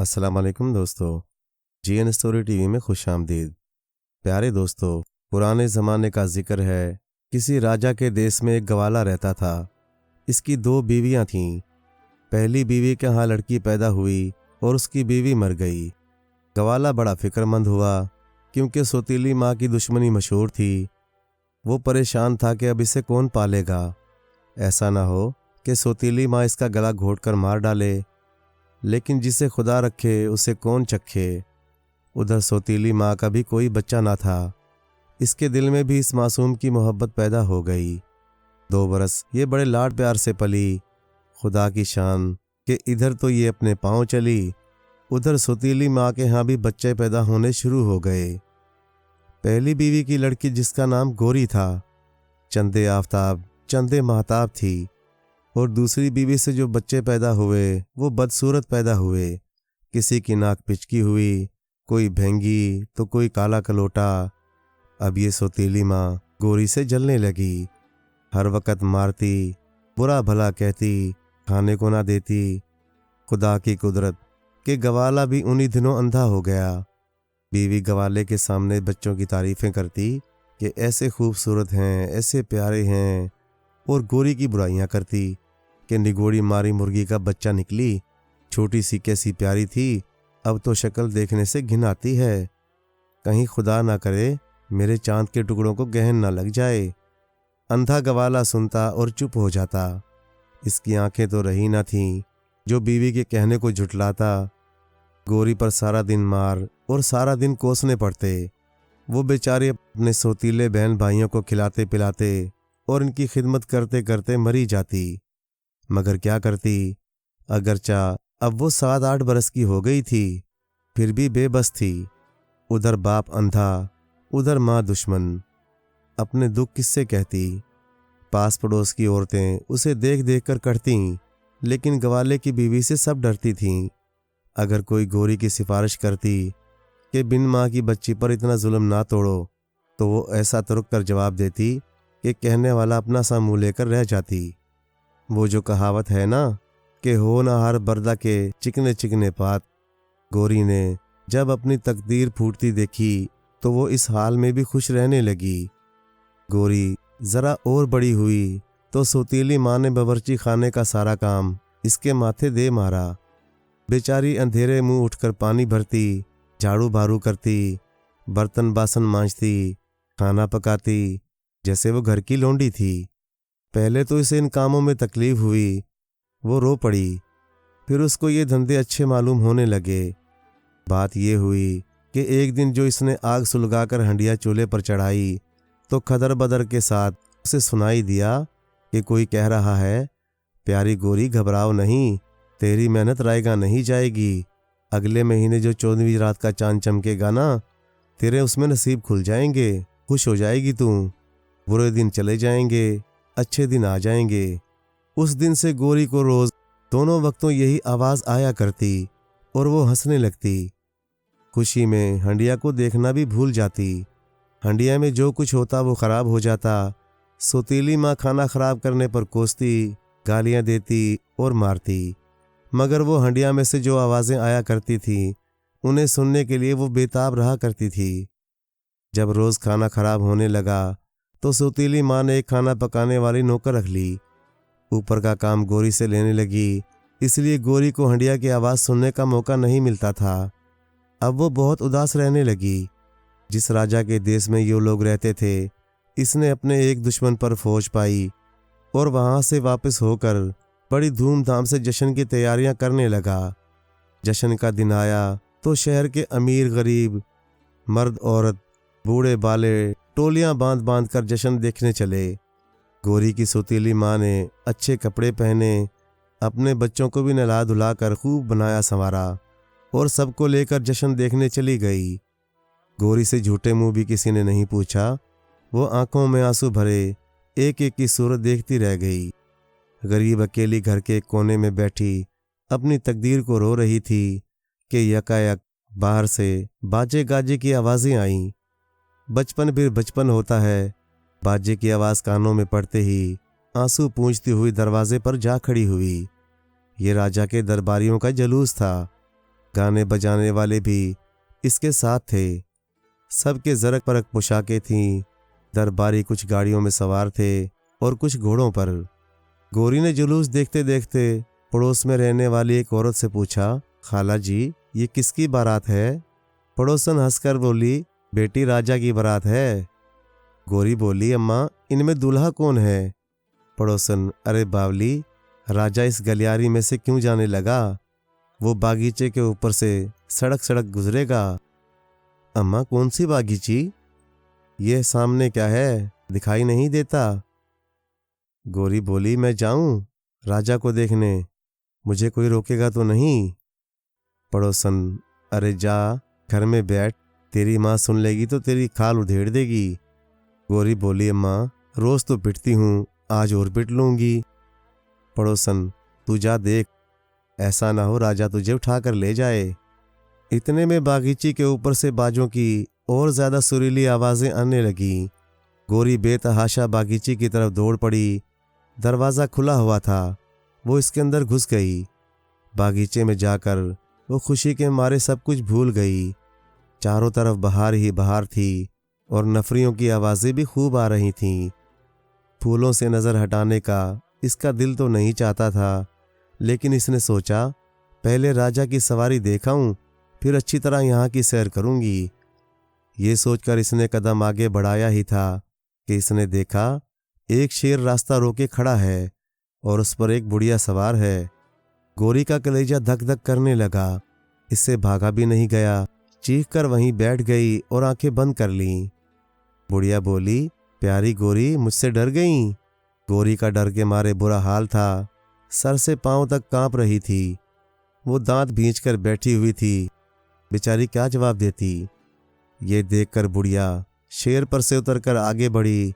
अस्सलाम वालेकुम दोस्तों। जीएन स्टोरी टीवी में खुश आमदीद। प्यारे दोस्तों, पुराने ज़माने का जिक्र है। किसी राजा के देश में एक गवाला रहता था। इसकी 2 बीवियां थीं। पहली बीवी के यहाँ लड़की पैदा हुई और उसकी बीवी मर गई। गवाला बड़ा फिक्रमंद हुआ क्योंकि सौतीली माँ की दुश्मनी मशहूर थी। वो परेशान था कि अब इसे कौन पालेगा। ऐसा ना हो कि सौतीली माँ इसका गला घोंटकर मार डाले, लेकिन जिसे खुदा रखे उसे कौन चखे। उधर सौतीली माँ का भी कोई बच्चा ना था। इसके दिल में भी इस मासूम की मोहब्बत पैदा हो गई। 2 बरस ये बड़े लाड प्यार से पली। खुदा की शान कि इधर तो ये अपने पाँव चली, उधर सौतीली माँ के यहाँ भी बच्चे पैदा होने शुरू हो गए। पहली बीवी की लड़की, जिसका नाम गोरी था, चंदे आफताब चंदे महताब थी। और दूसरी बीवी से जो बच्चे पैदा हुए वो बदसूरत पैदा हुए। किसी की नाक पिचकी हुई, कोई भेंगी तो कोई काला कलोटा। अब ये सौतीली माँ गोरी से जलने लगी। हर वक्त मारती, बुरा भला कहती, खाने को ना देती। खुदा की कुदरत कि गवाला भी उन्हीं दिनों अंधा हो गया। बीवी गवाले के सामने बच्चों की तारीफें करती कि ऐसे खूबसूरत हैं, ऐसे प्यारे हैं, और गोरी की बुराइयां करती कि निगोड़ी मारी मुर्गी का बच्चा निकली, छोटी सी कैसी प्यारी थी, अब तो शक्ल देखने से घिन आती है। कहीं खुदा ना करे मेरे चांद के टुकड़ों को गहन ना लग जाए। अंधा गवाला सुनता और चुप हो जाता। इसकी आंखें तो रही ना थीं जो बीवी के कहने को झुठलाता। गोरी पर सारा दिन मार और सारा दिन कोसने पड़ते। वो बेचारी अपने सौतीले बहन भाइयों को खिलाते पिलाते और इनकी खिदमत करते करते मरी जाती। मगर क्या करती, अगरचा अब वो 7-8 बरस की हो गई थी, फिर भी बेबस थी। उधर बाप अंधा, उधर माँ दुश्मन। अपने दुख किससे कहती। पास पड़ोस की औरतें उसे देख देख कर करती, लेकिन गवाले की बीवी से सब डरती थीं। अगर कोई गोरी की सिफारिश करती कि बिन माँ की बच्ची पर इतना जुल्म ना तोड़ो, तो वो ऐसा तुरक कर जवाब देती कि कहने वाला अपना सा मुँह लेकर रह जाती। वो जो कहावत है ना कि हो ना हार बर्दा के चिकने चिकने पात। गोरी ने जब अपनी तकदीर फूटती देखी तो वो इस हाल में भी खुश रहने लगी। गोरी जरा और बड़ी हुई तो सौतीली माँ ने बावर्ची खाने का सारा काम इसके माथे दे मारा। बेचारी अंधेरे मुंह उठकर पानी भरती, झाड़ू बारू करती, बर्तन बासन मांजती, खाना पकाती, जैसे वो घर की लोंडी थी। पहले तो इसे इन कामों में तकलीफ हुई, वो रो पड़ी। फिर उसको ये धंधे अच्छे मालूम होने लगे। बात ये हुई कि एक दिन जो इसने आग सुलगाकर हंडिया चूल्हे पर चढ़ाई तो खदर बदर के साथ उसे सुनाई दिया कि कोई कह रहा है, प्यारी गोरी घबराओ नहीं, तेरी मेहनत रायगा नहीं जाएगी। अगले महीने जो 14वीं रात का चांद चमकेगा ना, तेरे उसमें नसीब खुल जाएंगे, खुश हो जाएगी तू। बुरे दिन चले जाएंगे, अच्छे दिन आ जाएंगे। उस दिन से गोरी को रोज दोनों वक्तों यही आवाज आया करती और वो हंसने लगती। खुशी में हंडिया को देखना भी भूल जाती। हंडिया में जो कुछ होता वो खराब हो जाता। सौतीली माँ खाना खराब करने पर कोसती, गालियां देती और मारती। मगर वो हंडिया में से जो आवाजें आया करती थी उन्हें सुनने के लिए वो बेताब रहा करती थी। जब रोज खाना खराब होने लगा तो सौतीली माँ ने एक खाना पकाने वाली नौकर रख ली। ऊपर का काम गोरी से लेने लगी, इसलिए गोरी को हंडिया की आवाज़ सुनने का मौका नहीं मिलता था। अब वो बहुत उदास रहने लगी। जिस राजा के देश में ये लोग रहते थे, इसने अपने एक दुश्मन पर फौज पाई और वहाँ से वापस होकर बड़ी धूमधाम से जश्न की तैयारियां करने लगा। जश्न का दिन आया तो शहर के अमीर गरीब, मर्द औरत, बूढ़े बाले टोलियां बांध बांध कर जश्न देखने चले। गोरी की सौतीली माँ ने अच्छे कपड़े पहने, अपने बच्चों को भी नहला धुला कर खूब बनाया संवारा और सबको लेकर जश्न देखने चली गई। गोरी से झूठे मुंह भी किसी ने नहीं पूछा। वो आंखों में आंसू भरे एक एक की सूरत देखती रह गई। गरीब अकेली घर के एक कोने में बैठी अपनी तकदीर को रो रही थी कि यकायक बाहर से बाजे गाजे की आवाज़ें आईं। बचपन फिर बचपन होता है। बाजे की आवाज़ कानों में पड़ते ही आंसू पूंछती हुई दरवाजे पर जा खड़ी हुई। ये राजा के दरबारियों का जलूस था। गाने बजाने वाले भी इसके साथ थे। सबके जरक परक पोशाकें थीं। दरबारी कुछ गाड़ियों में सवार थे और कुछ घोड़ों पर। गोरी ने जुलूस देखते देखते पड़ोस में रहने वाली एक औरत से पूछा, खाला जी, ये किसकी बारात है? पड़ोसन हंसकर बोली, बेटी राजा की बारात है। गोरी बोली, अम्मा, इनमें दूल्हा कौन है? पड़ोसन, अरे बावली, राजा इस गलियारी में से क्यों जाने लगा? वो बागीचे के ऊपर से सड़क सड़क गुजरेगा। अम्मा, कौन सी बागीची? ये सामने क्या है, दिखाई नहीं देता? गोरी बोली, मैं जाऊं राजा को देखने? मुझे कोई रोकेगा तो नहीं? पड़ोसन, अरे जा, घर में बैठ, तेरी माँ सुन लेगी तो तेरी खाल उधेड़ देगी। गोरी बोली, अम्मा, रोज तो पिटती हूँ, आज और पिट लूंगी। पड़ोसन, तू जा देख, ऐसा ना हो राजा तुझे उठाकर ले जाए। इतने में बागीची के ऊपर से बाजों की और ज्यादा सुरीली आवाजें आने लगी। गोरी बेतहाशा बागीची की तरफ दौड़ पड़ी। दरवाजा खुला हुआ था, वो इसके अंदर घुस गई। बागीचे में जाकर वो खुशी के मारे सब कुछ भूल गई। चारों तरफ बहार ही बहार थी और नफरियों की आवाजें भी खूब आ रही थीं। फूलों से नजर हटाने का इसका दिल तो नहीं चाहता था, लेकिन इसने सोचा, पहले राजा की सवारी देखाऊं, फिर अच्छी तरह यहाँ की सैर करूंगी। ये सोचकर इसने कदम आगे बढ़ाया ही था कि इसने देखा एक शेर रास्ता रोके खड़ा है और उस पर एक बुढ़िया सवार है। गोरी का कलेजा धक धक करने लगा। इससे भागा भी नहीं गया, चीख कर वहीं बैठ गई और आंखें बंद कर लीं। बुढ़िया बोली, प्यारी गोरी, मुझसे डर गई? गोरी का डर के मारे बुरा हाल था, सर से पांव तक कांप रही थी। वो दांत भींचकर बैठी हुई थी, बेचारी क्या जवाब देती। ये देखकर बुढ़िया शेर पर से उतरकर आगे बढ़ी,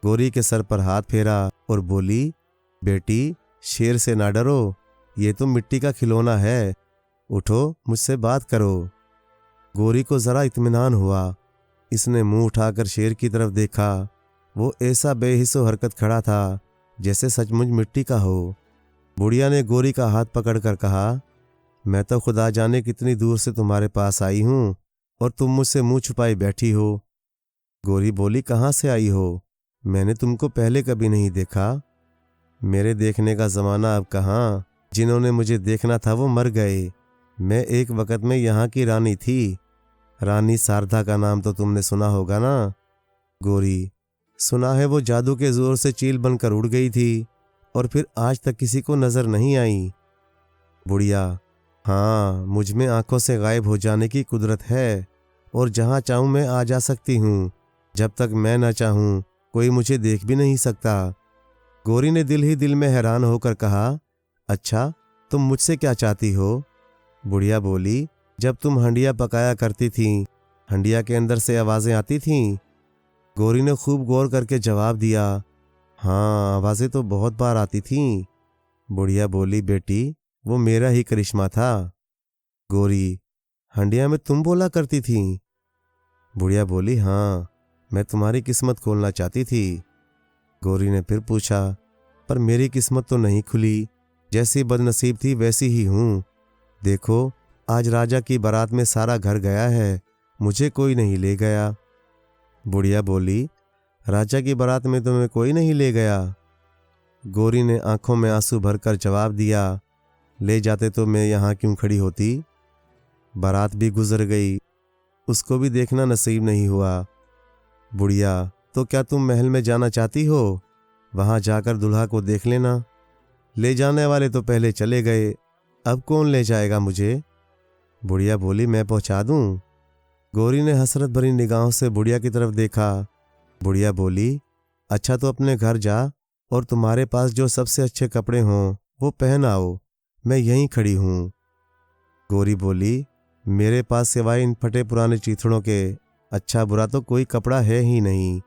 गोरी के सर पर हाथ फेरा और बोली, बेटी, शेर से ना डरो, ये तो मिट्टी का खिलौना है, उठो, मुझसे बात करो। गोरी को जरा इत्मीनान हुआ। इसने मुंह उठाकर शेर की तरफ देखा। वो ऐसा बेहिस्सो हरकत खड़ा था जैसे सचमुच मिट्टी का हो। बुढ़िया ने गोरी का हाथ पकड़कर कहा, मैं तो खुदा जाने कितनी दूर से तुम्हारे पास आई हूँ और तुम मुझसे मुंह छुपाई बैठी हो। गोरी बोली, कहाँ से आई हो? मैंने तुमको पहले कभी नहीं देखा। मेरे देखने का ज़माना अब कहाँ, जिन्होंने मुझे देखना था वो मर गए। मैं एक वक्त में यहाँ की रानी थी। रानी शारदा का नाम तो तुमने सुना होगा ना? गोरी, सुना है, वो जादू के जोर से चील बनकर उड़ गई थी और फिर आज तक किसी को नजर नहीं आई। बुढ़िया, हाँ, मुझ में आंखों से गायब हो जाने की कुदरत है और जहाँ चाहूँ मैं आ जा सकती हूँ। जब तक मैं न चाहूँ कोई मुझे देख भी नहीं सकता। गोरी ने दिल ही दिल में हैरान होकर कहा, अच्छा, तुम मुझसे क्या चाहती हो? बुढ़िया बोली, जब तुम हंडिया पकाया करती थीं, हंडिया के अंदर से आवाज़ें आती थीं? गोरी ने खूब गौर करके जवाब दिया, हाँ, आवाज़ें तो बहुत बार आती थीं। बुढ़िया बोली, बेटी, वो मेरा ही करिश्मा था। गोरी, हंडिया में तुम बोला करती थीं? बुढ़िया बोली, हाँ, मैं तुम्हारी किस्मत खोलना चाहती थी। गोरी ने फिर पूछा, पर मेरी किस्मत तो नहीं खुली, जैसी बदनसीब थी वैसी ही हूँ। देखो, आज राजा की बारात में सारा घर गया है, मुझे कोई नहीं ले गया। बुढ़िया बोली, राजा की बारात में तुम्हें कोई नहीं ले गया? गोरी ने आंखों में आंसू भरकर जवाब दिया, ले जाते तो मैं यहाँ क्यों खड़ी होती? बारात भी गुजर गई, उसको भी देखना नसीब नहीं हुआ। बुढ़िया, तो क्या तुम महल में जाना चाहती हो? वहां जाकर दुल्हा को देख लेना। ले जाने वाले तो पहले चले गए, अब कौन ले जाएगा मुझे? बुढ़िया बोली, मैं पहुंचा दूं? गोरी ने हसरत भरी निगाहों से बुढ़िया की तरफ देखा। बुढ़िया बोली, अच्छा, तो अपने घर जा और तुम्हारे पास जो सबसे अच्छे कपड़े हों वो पहन आओ, मैं यहीं खड़ी हूँ। गोरी बोली, मेरे पास सिवाय इन फटे पुराने चीथड़ों के अच्छा बुरा तो कोई कपड़ा है ही नहीं।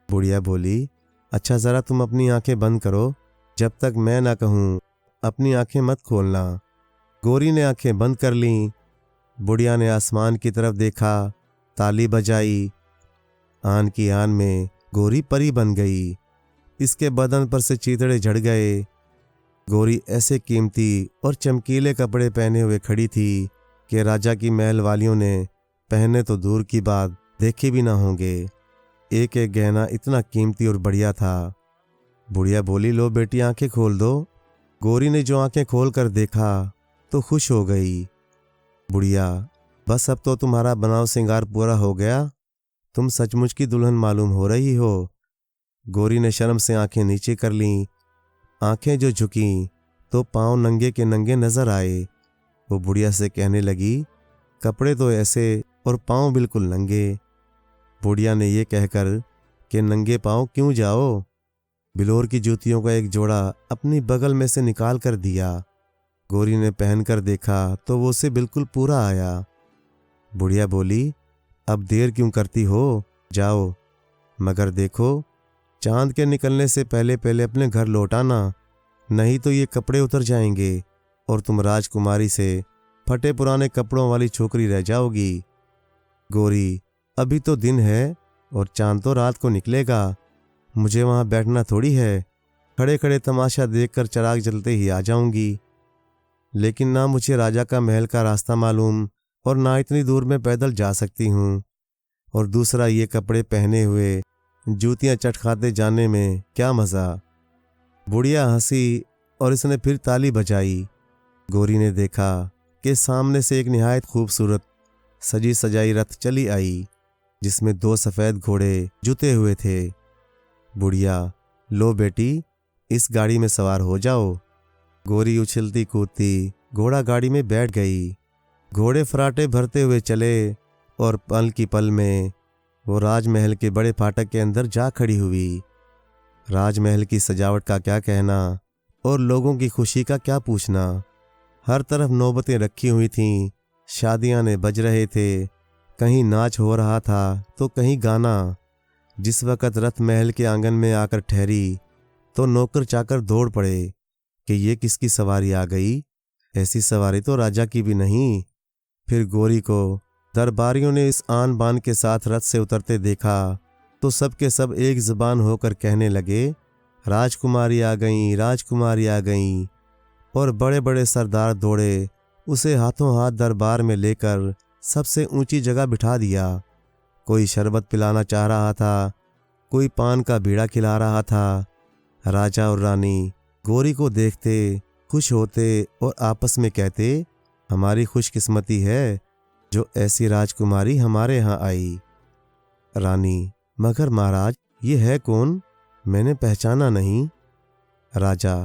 बुढ़िया बोली, अच्छा, ज़रा तुम अपनी आंखें बंद करो, जब तक मैं ना कहूँ अपनी आंखें मत खोलना। गोरी ने आंखें बंद कर लीं। बुढ़िया ने आसमान की तरफ देखा, ताली बजाई। आन की आन में गोरी परी बन गई। इसके बदन पर से चीथड़े झड़ गए। गोरी ऐसे कीमती और चमकीले कपड़े पहने हुए खड़ी थी कि राजा की महल वालियों ने पहने तो दूर की बात देखे भी ना होंगे। एक एक गहना इतना कीमती और बढ़िया था। बुढ़िया बोली, लो बेटी आंखें खोल दो। गौरी ने जो आंखें खोल कर देखा तो खुश हो गई। बुढ़िया, बस अब तो तुम्हारा बनाव श्रृंगार पूरा हो गया, तुम सचमुच की दुल्हन मालूम हो रही हो। गौरी ने शर्म से आंखें नीचे कर लीं। आंखें जो झुकी तो पांव नंगे के नंगे नजर आए। वो बुढ़िया से कहने लगी, कपड़े तो ऐसे और पांव बिल्कुल नंगे। बुढ़िया ने ये कहकर कि नंगे पांव क्यों जाओ, बिलोर की जूतियों का एक जोड़ा अपनी बगल में से निकाल कर दिया। गौरी ने पहन कर देखा तो वो उसे बिल्कुल पूरा आया। बुढ़िया बोली, अब देर क्यों करती हो, जाओ, मगर देखो चांद के निकलने से पहले पहले अपने घर लौट आना, नहीं तो ये कपड़े उतर जाएंगे और तुम राजकुमारी से फटे पुराने कपड़ों वाली छोकरी रह जाओगी। गौरी, अभी तो दिन है और चांद तो रात को निकलेगा, मुझे वहां बैठना थोड़ी है, खड़े खड़े तमाशा देखकर चिराग जलते ही आ जाऊंगी। लेकिन ना मुझे राजा का महल का रास्ता मालूम और ना इतनी दूर में पैदल जा सकती हूँ, और दूसरा ये कपड़े पहने हुए जूतियां चटखाते जाने में क्या मज़ा। बुढ़िया हंसी और इसने फिर ताली बजाई। गौरी ने देखा कि सामने से एक निहायत खूबसूरत सजी सजाई रथ चली आई, जिसमें 2 सफ़ेद घोड़े जुते हुए थे। बुढ़िया, लो बेटी, इस गाड़ी में सवार हो जाओ। गौरी उछलती कूदती घोड़ा गाड़ी में बैठ गई। घोड़े फराटे भरते हुए चले और पल की पल में वो राजमहल के बड़े फाटक के अंदर जा खड़ी हुई। राजमहल की सजावट का क्या कहना और लोगों की खुशी का क्या पूछना। हर तरफ नौबतें रखी हुई थीं, शादियां ने बज रहे थे, कहीं नाच हो रहा था तो कहीं गाना। जिस वक़्त रथ महल के आंगन में आकर ठहरी तो नौकर चाकर दौड़ पड़े कि ये किसकी सवारी आ गई, ऐसी सवारी तो राजा की भी नहीं। फिर गौरी को दरबारियों ने इस आन बान के साथ रथ से उतरते देखा तो सब के सब एक जुबान होकर कहने लगे, राजकुमारी आ गई, राजकुमारी आ गई। और बड़े बड़े सरदार दौड़े, उसे हाथों हाथ दरबार में लेकर सबसे ऊंची जगह बिठा दिया। कोई शरबत पिलाना चाह रहा था, कोई पान का बीड़ा खिला रहा था। राजा और रानी गौरी को देखते, खुश होते और आपस में कहते, हमारी खुशकिस्मती है जो ऐसी राजकुमारी हमारे यहाँ आई। रानी, मगर महाराज ये है कौन, मैंने पहचाना नहीं। राजा,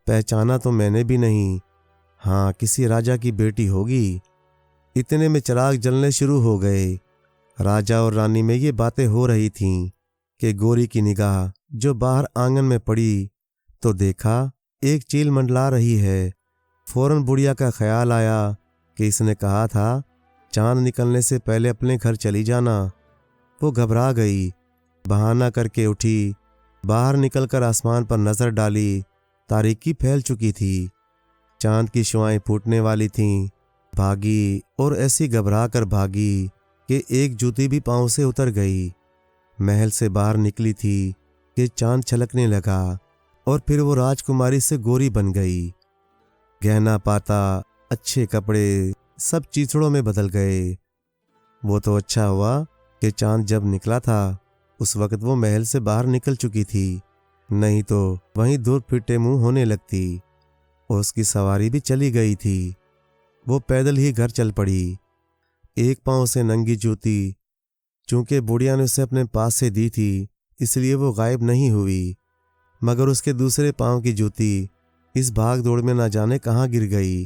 पहचाना तो मैंने भी नहीं, हाँ किसी राजा की बेटी होगी। इतने में चिराग जलने शुरू हो गए। राजा और रानी में ये बातें हो रही थीं कि गौरी की निगाह जो बाहर आंगन में पड़ी तो देखा एक चील मंडला रही है। फौरन बुढ़िया का ख्याल आया कि इसने कहा था चांद निकलने से पहले अपने घर चली जाना। वो घबरा गई, बहाना करके उठी, बाहर निकलकर आसमान पर नजर डाली। तारीकी फैल चुकी थी, चांद की शुआएं फूटने वाली थीं। भागी और ऐसी घबरा कर भागी कि एक जूती भी पांव से उतर गई। महल से बाहर निकली थी कि चांद छलकने लगा और फिर वो राजकुमारी से गौरी बन गई। गहना पाता, अच्छे कपड़े सब चीथड़ों में बदल गए। वो तो अच्छा हुआ कि चांद जब निकला था उस वक्त वो महल से बाहर निकल चुकी थी, नहीं तो वहीं दूर फिटे मुंह होने लगती। और उसकी सवारी भी चली गई थी। वो पैदल ही घर चल पड़ी। एक पांव से नंगी जूती, चूंकि बुढ़िया ने उसे अपने पास से दी थी इसलिए वो गायब नहीं हुई, मगर उसके दूसरे पांव की जूती इस भाग दौड़ में न जाने कहाँ गिर गई।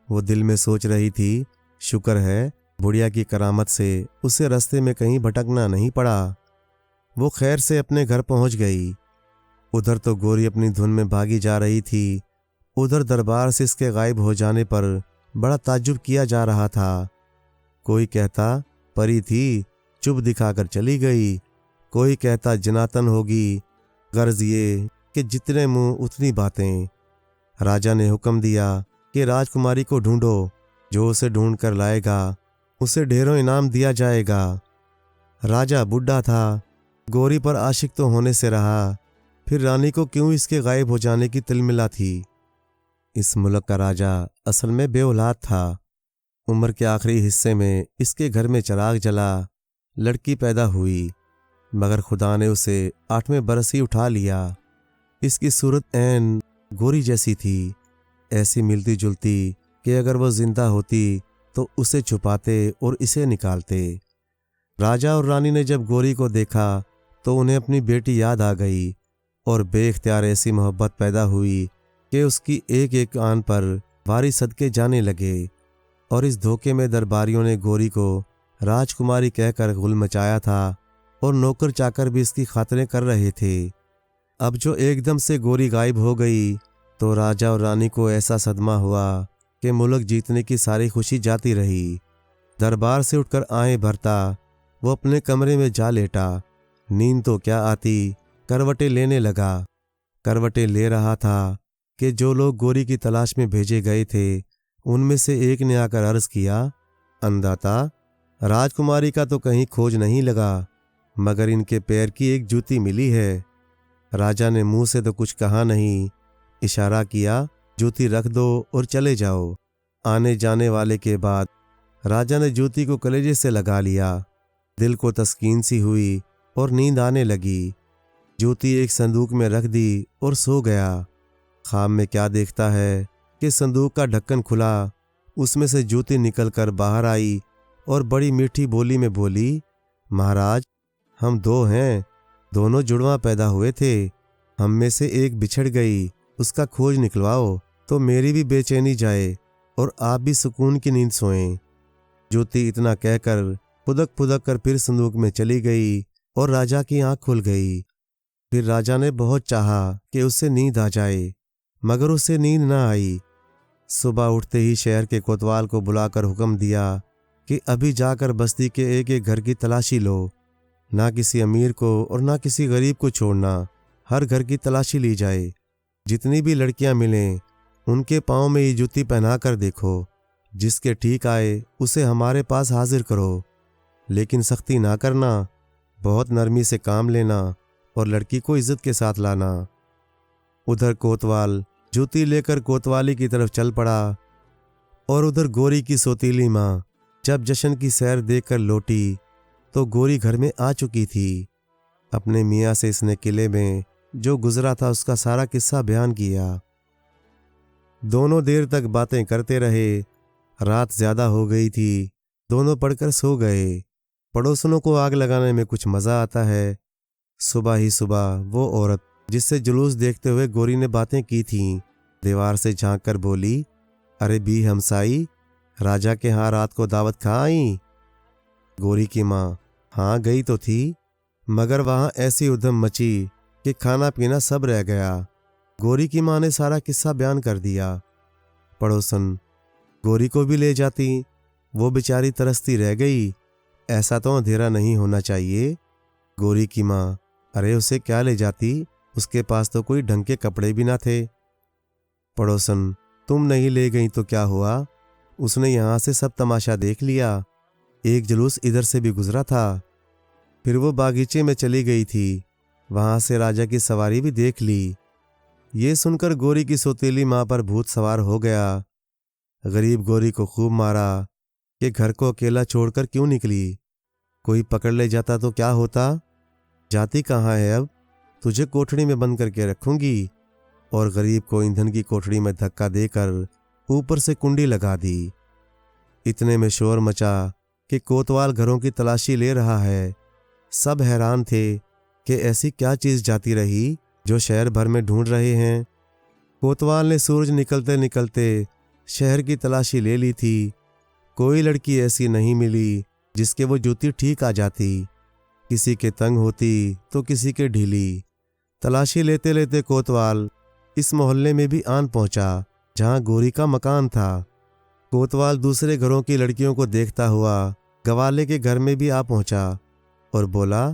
वो दिल में सोच रही थी, शुक्र है बुढ़िया की करामत से उसे रास्ते में कहीं भटकना नहीं पड़ा। वो खैर से अपने घर पहुंच गई। उधर तो गौरी अपनी धुन में भागी जा रही थी, उधर दरबार से इसके गायब हो जाने पर बड़ा ताज्जुब किया जा रहा था। कोई कहता परी थी, चुप दिखाकर चली गई, कोई कहता जनातन होगी। गर्ज ये कि जितने मुंह उतनी बातें। राजा ने हुक्म दिया कि राजकुमारी को ढूंढो, जो उसे ढूंढ कर लाएगा उसे ढेरों इनाम दिया जाएगा। राजा बुढ़ा था, गौरी पर आशिक तो होने से रहा, फिर रानी को क्यों इसके गायब हो जाने की तिलमिला थी। इस मुल्क का राजा असल में बेऔलाद था उम्र के आखिरी हिस्से में इसके घर में चिराग जला, लड़की पैदा हुई, मगर खुदा ने उसे 8वें बरस ही उठा लिया। इसकी सूरत ऐन गोरी जैसी थी, ऐसी मिलती जुलती कि अगर वो जिंदा होती तो उसे छुपाते और इसे निकालते। राजा और रानी ने जब गोरी को देखा तो उन्हें अपनी बेटी याद आ गई और बेख्तियार ऐसी मोहब्बत पैदा हुई कि उसकी एक एक आन पर वारी सदके जाने लगे। और इस धोखे में दरबारियों ने गोरी को राजकुमारी कहकर गुल मचाया था और नौकर चाकर भी इसकी खातिरें कर रहे थे। अब जो एकदम से गोरी गायब हो गई तो राजा और रानी को ऐसा सदमा हुआ कि मुल्क जीतने की सारी खुशी जाती रही। दरबार से उठकर आए भरता वो अपने कमरे में जा लेटा। नींद तो क्या आती, करवटें लेने लगा। करवटें ले रहा था कि जो लोग गोरी की तलाश में भेजे गए थे उनमें से एक ने आकर अर्ज किया, अंदाता, राजकुमारी का तो कहीं खोज नहीं लगा, मगर इनके पैर की एक जूती मिली है। राजा ने मुंह से तो कुछ कहा नहीं, इशारा किया, जूती रख दो और चले जाओ। आने जाने वाले के बाद राजा ने जूती को कलेजे से लगा लिया। दिल को तस्कीन सी हुई और नींद आने लगी। जूती एक संदूक में रख दी और सो गया। ख्वाब में क्या देखता है कि संदूक का ढक्कन खुला, उसमें से जूती निकलकर बाहर आई और बड़ी मीठी बोली में बोली, महाराज, हम दो हैं, दोनों जुड़वां पैदा हुए थे, हम में से एक बिछड़ गई, उसका खोज निकलवाओ तो मेरी भी बेचैनी जाए और आप भी सुकून की नींद सोएं। जूती इतना कहकर फुदक फुदक कर फिर संदूक में चली गई और राजा की आंख खुल गई। फिर राजा ने बहुत चाहा कि उससे नींद आ जाए, मगर उसे नींद न आई। सुबह उठते ही शहर के कोतवाल को बुलाकर हुक्म दिया कि अभी जाकर बस्ती के एक एक घर की तलाशी लो, ना किसी अमीर को और ना किसी गरीब को छोड़ना, हर घर की तलाशी ली जाए। जितनी भी लड़कियां मिलें उनके पाँव में ये जूती पहना कर देखो, जिसके ठीक आए उसे हमारे पास हाजिर करो, लेकिन सख्ती ना करना, बहुत नरमी से काम लेना और लड़की को इज्जत के साथ लाना। उधर कोतवाल जूती लेकर कोतवाली की तरफ चल पड़ा और उधर गोरी की सौतीली माँ जब जश्न की सैर देखकर लौटी तो गोरी घर में आ चुकी थी। अपने मियाँ से इसने किले में जो गुजरा था उसका सारा किस्सा बयान किया। दोनों देर तक बातें करते रहे। रात ज्यादा हो गई थी, दोनों पढ़कर सो गए। पड़ोसनों को आग लगाने में कुछ मजा आता है। सुबह ही सुबह वो औरत जिससे जुलूस देखते हुए गोरी ने बातें की थीं, दीवार से झांक कर बोली, अरे बी हमसाई, राजा के यहाँ रात को दावत खा आई? गोरी की माँ, हाँ गई तो थी, मगर वहाँ ऐसी उधम मची कि खाना पीना सब रह गया। गोरी की माँ ने सारा किस्सा बयान कर दिया। पड़ोसन, गोरी को भी ले जाती, वो बेचारी तरसती रह गई, ऐसा तो अंधेरा नहीं होना चाहिए। गोरी की माँ, अरे उसे क्या ले जाती, उसके पास तो कोई ढंग के कपड़े भी ना थे। पड़ोसन, तुम नहीं ले गई तो क्या हुआ, उसने यहाँ से सब तमाशा देख लिया, एक जुलूस इधर से भी गुजरा था। फिर वो बागीचे में चली गई थी, वहां से राजा की सवारी भी देख ली। ये सुनकर गोरी की सौतेली माँ पर भूत सवार हो गया। गरीब गोरी को खूब मारा कि घर को अकेला छोड़कर क्यों निकली, कोई पकड़ ले जाता तो क्या होता, जाती कहाँ है अब, तुझे कोठड़ी में बंद करके रखूंगी। और गरीब को ईंधन की कोठड़ी में धक्का देकर ऊपर से कुंडी लगा दी। इतने में शोर मचा कि कोतवाल घरों की तलाशी ले रहा है। सब हैरान थे कि ऐसी क्या चीज जाती रही जो शहर भर में ढूंढ रहे हैं। कोतवाल ने सूरज निकलते निकलते शहर की तलाशी ले ली थी। कोई लड़की ऐसी नहीं मिली जिसके वो जूती ठीक आ जाती, किसी के तंग होती तो किसी के ढीली। तलाशी लेते लेते कोतवाल इस मोहल्ले में भी आन पहुंचा जहां गोरी का मकान था। कोतवाल दूसरे घरों की लड़कियों को देखता हुआ गवाले के घर में भी आ पहुंचा और बोला,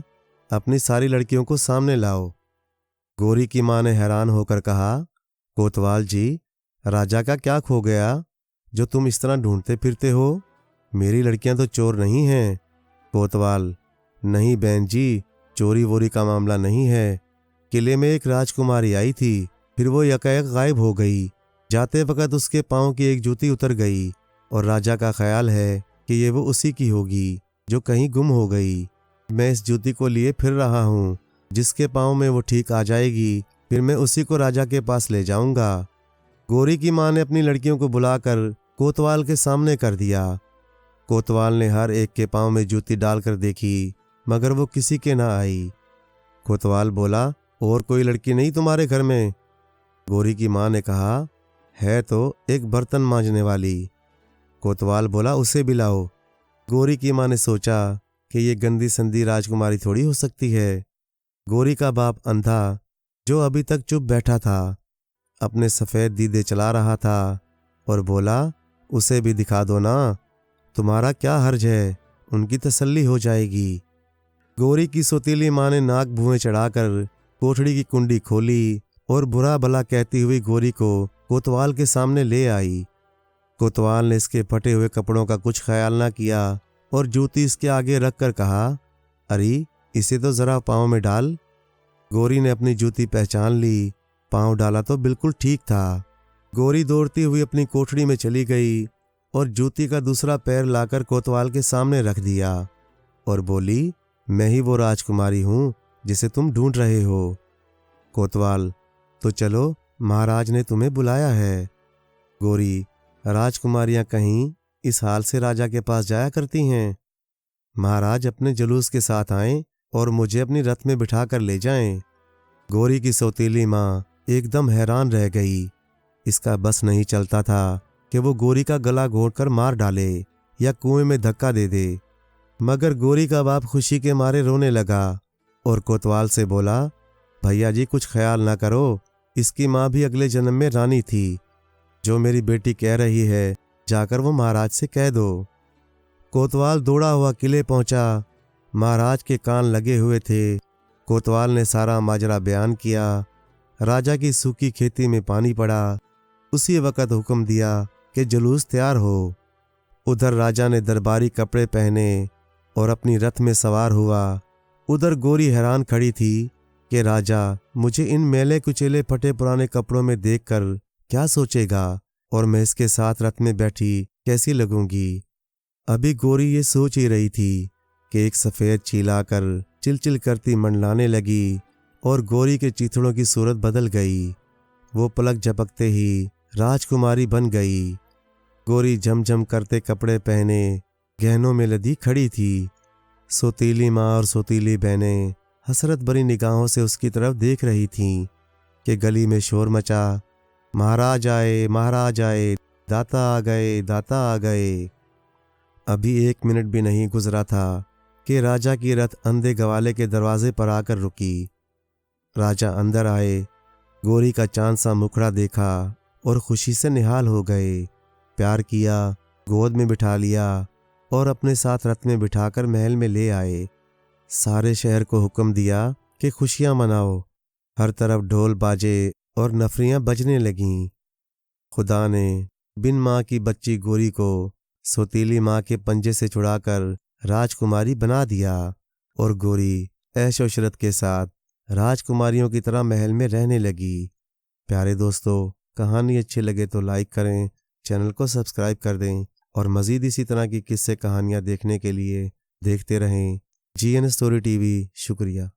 अपनी सारी लड़कियों को सामने लाओ। गोरी की मां ने हैरान होकर कहा, कोतवाल जी, राजा का क्या खो गया जो तुम इस तरह ढूंढते फिरते हो, मेरी लड़कियां तो चोर नहीं हैं। कोतवाल, नहीं बहन जी, चोरी वोरी का मामला नहीं है। किले में एक राजकुमारी आई थी, फिर वो यकायक गायब हो गई। जाते वक्त उसके पाँव की एक जूती उतर गई और राजा का ख्याल है कि ये वो उसी की होगी जो कहीं गुम हो गई। मैं इस जूती को लिए फिर रहा हूँ, जिसके पाँव में वो ठीक आ जाएगी फिर मैं उसी को राजा के पास ले जाऊंगा। गौरी की माँ ने अपनी लड़कियों को बुलाकर कोतवाल के सामने कर दिया। कोतवाल ने हर एक के पाँव में जूती डालकर देखी, मगर वो किसी के ना आई। कोतवाल बोला, और कोई लड़की नहीं तुम्हारे घर में? गौरी की माँ ने कहा, है तो एक बर्तन मांजने वाली। कोतवाल बोला, उसे भी लाओ। गौरी की माँ ने सोचा कि ये गंदी संदी राजकुमारी थोड़ी हो सकती है। गौरी का बाप अंधा, जो अभी तक चुप बैठा था, अपने सफ़ेद दीदे चला रहा था और बोला, उसे भी दिखा दो ना, तुम्हारा क्या हर्ज है, उनकी तसल्ली हो जाएगी। गौरी की सौतीली माँ ने नाक भुएं चढ़ाकर कोठड़ी की कुंडी खोली और बुरा भला कहती हुई गौरी को कोतवाल के सामने ले आई। कोतवाल ने इसके फटे हुए कपड़ों का कुछ ख्याल ना किया और जूती इसके आगे रखकर कहा, अरे इसे तो जरा पाँव में डाल। गौरी ने अपनी जूती पहचान ली, पाँव डाला तो बिल्कुल ठीक था। गौरी दौड़ती हुई अपनी कोठड़ी में चली गई और जूती का दूसरा पैर लाकर कोतवाल के सामने रख दिया और बोली, मैं ही वो राजकुमारी हूँ जिसे तुम ढूंढ रहे हो। कोतवाल, तो चलो, महाराज ने तुम्हें बुलाया है। गौरी, राजकुमारियां कहीं इस हाल से राजा के पास जाया करती हैं? महाराज अपने जुलूस के साथ आएं और मुझे अपनी रथ में बिठा कर ले जाएं। गौरी की सौतीली माँ एकदम हैरान रह गई। इसका बस नहीं चलता था कि वो गौरी का गला घोंटकर मार डाले या कुएं में धक्का दे दे, मगर गौरी का बाप खुशी के मारे रोने लगा और कोतवाल से बोला, भैया जी कुछ ख्याल ना करो, इसकी माँ भी अगले जन्म में रानी थी। जो मेरी बेटी कह रही है जाकर वो महाराज से कह दो। कोतवाल दौड़ा हुआ किले पहुंचा। महाराज के कान लगे हुए थे। कोतवाल ने सारा माजरा बयान किया। राजा की सूखी खेती में पानी पड़ा। उसी वक्त हुक्म दिया कि जुलूस तैयार हो। उधर राजा ने दरबारी कपड़े पहने और अपनी रथ में सवार हुआ। उधर गौरी हैरान खड़ी थी कि राजा मुझे इन मैले कुचेले फटे पुराने कपड़ों में देखकर क्या सोचेगा और मैं इसके साथ रथ में बैठी कैसी लगूंगी। अभी गौरी ये सोच ही रही थी कि एक सफ़ेद चील आकर चिलचिल करती मंडलाने लगी और गौरी के चीथड़ों की सूरत बदल गई। वो पलक झपकते ही राजकुमारी बन गई। गौरी झमझम करते कपड़े पहने गहनों में लदी खड़ी थी। सौतीली माँ और सौतीली बहनें हसरत भरी निगाहों से उसकी तरफ देख रही थीं कि गली में शोर मचा, महाराज आए, महाराज आए, दाता आ गए, दाता आ गए। अभी 1 मिनट भी नहीं गुजरा था कि राजा की रथ अंधे गवाले के दरवाजे पर आकर रुकी। राजा अंदर आए, गौरी का चांद सा मुखड़ा देखा और खुशी से निहाल हो गए। प्यार किया, गोद में बिठा लिया और अपने साथ रथ में बिठाकर महल में ले आए। सारे शहर को हुक्म दिया कि खुशियां मनाओ। हर तरफ ढोल बाजे और नफरियां बजने लगीं। खुदा ने बिन माँ की बच्ची गौरी को सौतीली माँ के पंजे से छुड़ाकर राजकुमारी बना दिया और गौरी ऐश इशरत के साथ राजकुमारियों की तरह महल में रहने लगी। प्यारे दोस्तों, कहानी अच्छी लगे तो लाइक करें, चैनल को सब्सक्राइब कर दें और मज़ीद इसी तरह की किस्से कहानियाँ देखने के लिए देखते रहें GN स्टोरी TV। शुक्रिया।